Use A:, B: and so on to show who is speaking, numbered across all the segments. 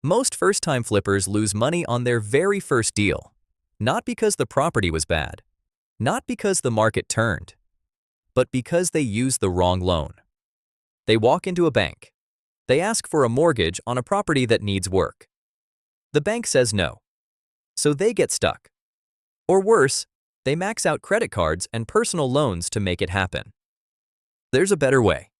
A: Most first-time flippers lose money on their very first deal. Not because the property was bad, not because the market turned, but because they used the wrong loan. They walk into a bank. They ask for a mortgage on a property that needs work. The bank says no, so they get stuck. Or worse, they max out credit cards and personal loans to make it happen. There's a better way.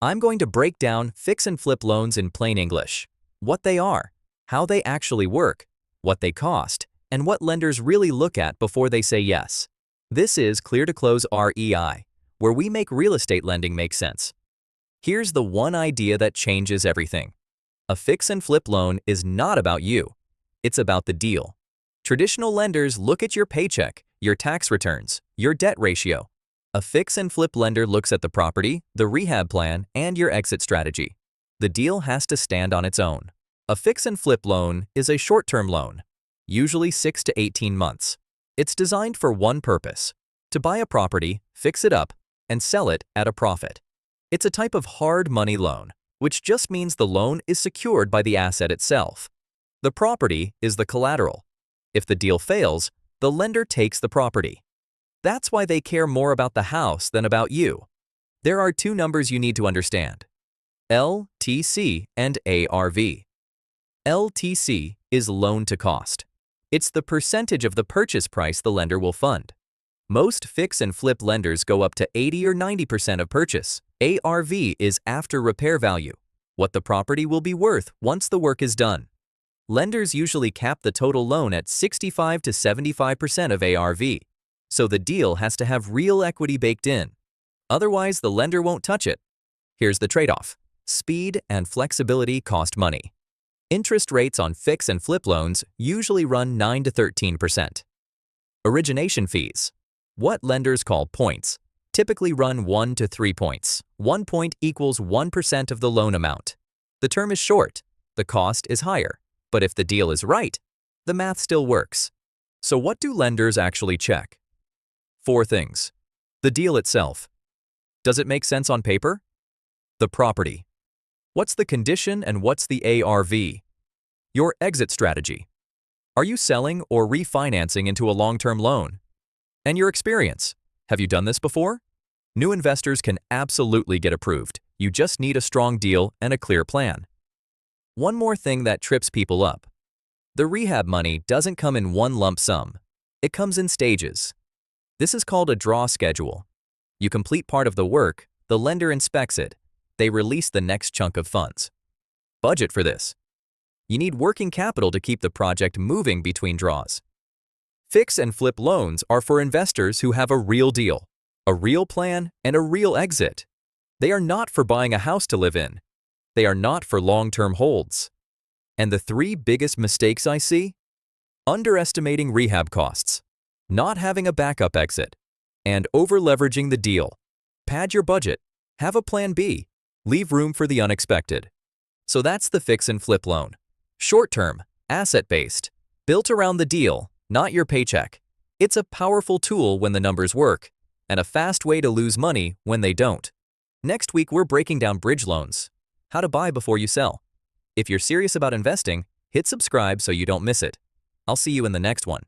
A: I'm going to break down fix and flip loans in plain English. What they are, how they actually work, what they cost, and what lenders really look at before they say yes. This is Clear to Close REI, where we make real estate lending make sense. Here's the one idea that changes everything. A fix and flip loan is not about you. It's about the deal. Traditional lenders look at your paycheck, your tax returns, your debt ratio. A fix and flip lender looks at the property, the rehab plan, and your exit strategy. The deal has to stand on its own. A fix and flip loan is a short-term loan, usually 6 to 18 months. It's designed for one purpose: to buy a property, fix it up, and sell it at a profit. It's a type of hard money loan, which just means the loan is secured by the asset itself. The property is the collateral. If the deal fails, the lender takes the property. That's why they care more about the house than about you. There are two numbers you need to understand: LTC and ARV. LTC is loan to cost. It's the percentage of the purchase price the lender will fund. Most fix and flip lenders go up to 80 or 90% of purchase. ARV is after repair value, what the property will be worth once the work is done. Lenders usually cap the total loan at 65 to 75% of ARV, so the deal has to have real equity baked in. Otherwise, the lender won't touch it. Here's the trade-off: speed and flexibility cost money. Interest rates on fix and flip loans usually run 9 to 13%. Origination fees, what lenders call points, typically run 1 to 3 points. 1 point equals 1% of the loan amount. The term is short, the cost is higher, but if the deal is right, the math still works. So what do lenders actually check? 4 things. The deal itself. Does it make sense on paper? The property. What's the condition and what's the ARV? Your exit strategy. Are you selling or refinancing into a long-term loan? And your experience. Have you done this before? New investors can absolutely get approved. You just need a strong deal and a clear plan. One more thing that trips people up. The rehab money doesn't come in one lump sum. It comes in stages. This is called a draw schedule. You complete part of the work, the lender inspects it. They release the next chunk of funds. Budget for this. You need working capital to keep the project moving between draws. Fix and flip loans are for investors who have a real deal, a real plan, and a real exit. They are not for buying a house to live in. They are not for long-term holds. And the 3 biggest mistakes I see? Underestimating rehab costs, not having a backup exit, and over-leveraging the deal. Pad your budget. Have a plan B. Leave room for the unexpected. So that's the fix and flip loan. Short-term, asset-based, built around the deal, not your paycheck. It's a powerful tool when the numbers work, and a fast way to lose money when they don't. Next week, we're breaking down bridge loans, how to buy before you sell. If you're serious about investing, hit subscribe so you don't miss it. I'll see you in the next one.